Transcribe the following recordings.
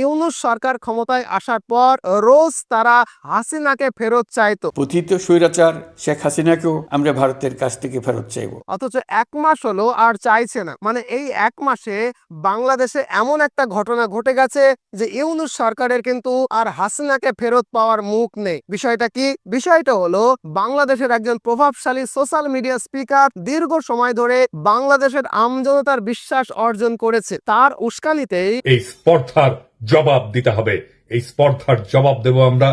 ইউনূস সরকার ক্ষমতায় আসার পর রোজ তারা হাসিনাকে ফেরত চাইতো। পতিত স্বৈরাচার শেখ হাসিনাকেও আমরা ভারতের কাছ থেকে ফেরত চাইব। অথচ ১ মাস হলো আর চাইছে না। মানে এই ১ মাসে বাংলাদেশে এমন একটা ঘটনা ঘটে গেছে যে ইউনূস সরকারের কিন্তু আর হাসিনাকে ফেরত পাওয়ার মুখ নেই। বিষয়টা কি? বিষয়টা হলো বাংলাদেশের একজন প্রভাবশালী সোশ্যাল মিডিয়া স্পিকার দীর্ঘ সময় ধরে বাংলাদেশের আমজনতার বিশ্বাস অর্জন করেছে। তার উস্কানিতেই এই স্পর্ধার জবাব দিতে হবে। এই স্পর্ধার জবাব দেব আমরা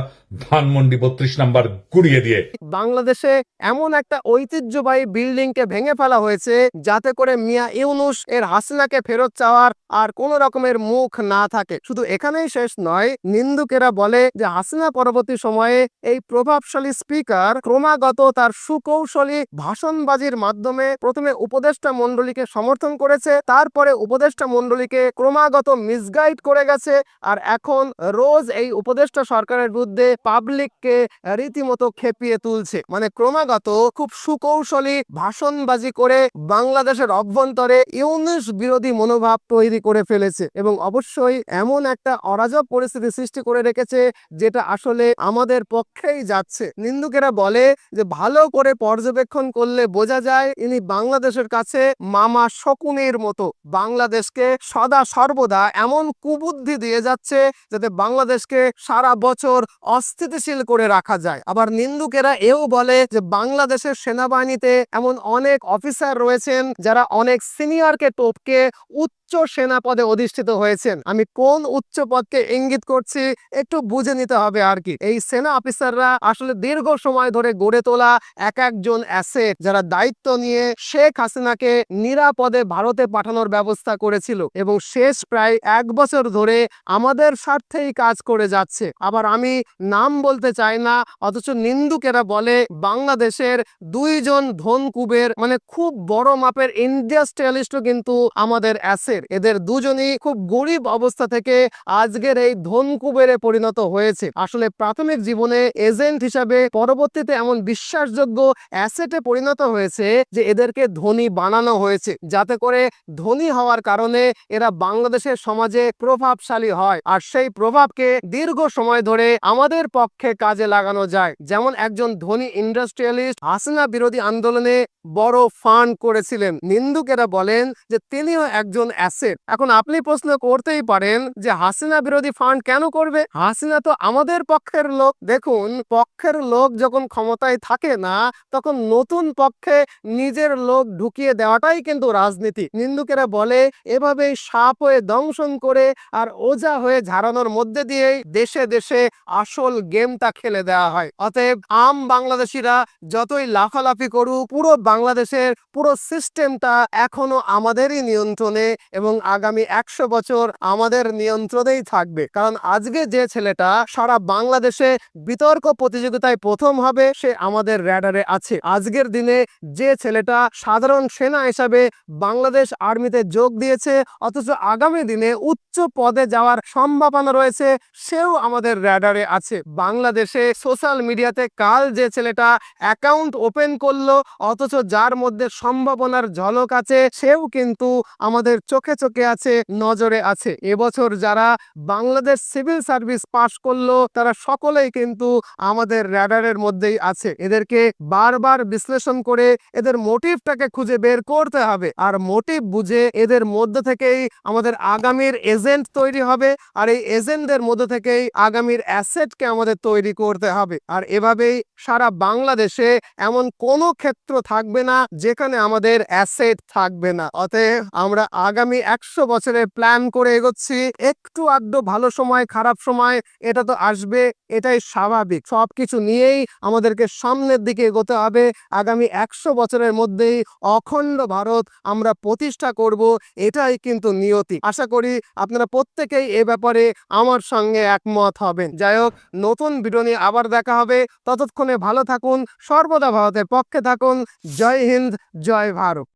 ধানমন্ডি ৩২ নাম্বার গুড়িয়ে দিয়ে। বাংলাদেশে এমন একটা ঐতিহ্যবাহী বিল্ডিংকে ভেঙে ফেলা হয়েছে যাতে করে মিয়া ইউনূস এর হাসিনাকে ফেরত চাওয়ার আর কোন রকমের মুখ না থাকে। শুধু এখানেই শেষ নয়, নিন্দুকেরা বলে যে হাসিনা পরবর্তী সময়ে এই প্রভাবশালী স্পিকার ক্রমাগত তার সুকৌশলী ভাষণবাজির মাধ্যমে প্রথমে উপদেষ্টা মণ্ডলীকে সমর্থন করেছে, তারপরে উপদেষ্টা মণ্ডলীকে ক্রমাগত মিসগাইড করে গেছে, আর এখন রোজ এই উপদেষ্টা সরকারের বিরুদ্ধে পাবলিককে রীতিমতো খেপিয়ে তুলছে। মানে ক্রমাগত খুব সুকৌশলী ভাষণবাজি করে বাংলাদেশের অভ্যন্তরে ইউনূস বিরোধী মনোভাব তৈরি করে ফেলেছে এবং অবশ্যই এমন একটা অরাজক পরিস্থিতি সৃষ্টি করে রেখেছে যেটা আসলে আমাদের পক্ষেই যাচ্ছে। নিন্দুকেরা বলে যে ভালো করে পর্যবেক্ষণ করলে বোঝা যায় ইনি বাংলাদেশের কাছে মামা শকুনের মতো বাংলাদেশকে সদা সর্বদা এমন কুবুদ্ধি দিয়ে যাচ্ছে যাতে বাংলাদেশকে সারা বছর অস্থিতিশীল করে রাখা যায়। আবার নিন্দুকেরা এও বলে যে বাংলাদেশের সেনাবাহিনীতে এমন অনেক অফিসার রয়েছেন যারা অনেক সিনিয়রকে টপকে উচ্চ সেনা পদে অধিষ্ঠিত হয়েছেন। আমি কোন উচ্চ পদকে ইঙ্গিত করছি একটু বুঝে নিতে হবে আর কি। এই সেনা অফিসাররা আসলে দীর্ঘ সময় ধরে গড়ে তোলা এক একজন অ্যাসেট যারা দায়িত্ব নিয়ে শেখ হাসিনাকে নিরাপদে ভারতে পাঠানোর ব্যবস্থা করেছিল এবং শেষ প্রায় ১ বছর ধরে আমাদের স্বার্থেই কাজ করে যাচ্ছে। আবার আমি নাম বলতে চাই না, অথচ নিন্দুকেরা বলে বাংলাদেশের ২ জন ধনকুবের মানে খুব বড় মাপের ইন্ডাস্ট্রিয়ালিস্টও কিন্তু আমাদের অ্যাসেট। এদের দুজনই খুব গরিব অবস্থা থেকে আজকের এই ধনকুবেরে পরিণত হয়েছে। আসলে প্রাথমিক জীবনে এজেন্ট হিসাবে পরবর্তীতে এমন বিশ্বাসযোগ্য অ্যাসেটে পরিণত হয়েছে যে এদেরকে ধনী বানানো হয়েছে যাতে করে ধনী হওয়ার কারণে এরা বাংলাদেশের সমাজে প্রভাবশালী হয় আর সেই প্রভাবকে দীর্ঘ সময় ধরে আমাদের পক্ষে কাজে লাগানো যায়। যেমন একজন ধনী ইন্ডাস্ট্রিয়ালিস্ট হাসিনা বিরোধী আন্দোলনে বড় ফান্ড করেছিলেন। নিন্দুকেরা বলেন যে তিনিও একজন অ্যাসেট। এখন আপনি প্রশ্ন করতেই পারেন যে হাসিনা বিরোধী ফান্ড কেন করবে? হাসিনা তো আমাদের পক্ষের লোক। দেখুন, পক্ষের লোক যখন ক্ষমতায় থাকে না তখন নতুন পক্ষে নিজের লোক ঢুকিয়ে দেওয়াটাই কিন্তু রাজনীতি। নিন্দুকেরা বলে এভাবেই সাপ হয়ে দংশন করে আর ওজা হয়ে ঝাড়ানোর মধ্যে দিয়েই দেশে দেশে আসল গেমটা খেলে দেওয়া হয়। অতএব আম বাংলাদেশিরা যতই লাফালাফি করুক, পুরো বাংলাদেশের পুরো সিস্টেমটা এখনো আমাদেরই নিয়ন্ত্রণে এবং আগামী ১০০ বছর আমাদের নিয়ন্ত্রণেই থাকবে। কারণ আজকে যে ছেলেটা সারা বাংলাদেশে বিতর্ক প্রতিযোগিতায় প্রথম হবে সে আমাদের র্যাডারে আছে। আজকের দিনে যে ছেলেটা সাধারণ সেনা হিসাবে বাংলাদেশ আর্মিতে যোগ দিয়েছে অথচ আগামী দিনে উচ্চ পদে যাওয়ার সম্ভাবনা রয়েছে সেও আমাদের র্যাডারে আছে। বাংলাদেশে সোশ্যাল মিডিয়াতে কাল যে ছেলেটা অ্যাকাউন্ট ওপেন করলো অথচ যার মধ্যে সম্ভাবনার ঝলক আছে সেও কিন্তু আমাদের চোখে চোখে আছে, নজরে আছে। এবছর যারা বাংলাদেশ সিভিল সার্ভিস পাশ করলো তারা সকলেই কিন্তু আমাদের র্যাডারের মধ্যেই আছে। এদেরকে বারবার বিশ্লেষণ করে এদের মোটিভটাকে খুঁজে বের করতে হবে আর মোটিভ বুঝে এদের মধ্যে থেকেই আমাদের আগামীর এজেন্ট তৈরি হবে আর এই এজেন্টদের মধ্যে থেকেই আগামীর অ্যাসেটকে আমাদের তৈরি করতে হবে। আর এভাবেই সারা বাংলাদেশে এমন কোনো ক্ষেত্র থাকবে না যেখানে আমাদের অ্যাসেট থাকবে না। অতএব আমরা আগামী ১০০ বছরের প্ল্যান করে এগোচ্ছি। একটু আধটু ভালো সময় খারাপ সময় এটা তো আসবে, এটাই স্বাভাবিক। সবকিছু নিয়েই আমাদেরকে সামনের দিকে এগোতে হবে। আগামী ১০০ বছরের মধ্যেই অখণ্ড ভারত আমরা প্রতিষ্ঠা করব, এটাই কিন্তু নিয়তি। আশা করি আপনারা প্রত্যেকেই এ ব্যাপারে আমার সঙ্গে একমত হবেন। যাই হোক, নতুন ভিডিও নিয়ে আবার দেখা হবে। ততক্ষণে ভালো থাকুন, সর্বদা ভারতের পক্ষে থাকুন। জয় হিন্দ, জয় ভারত।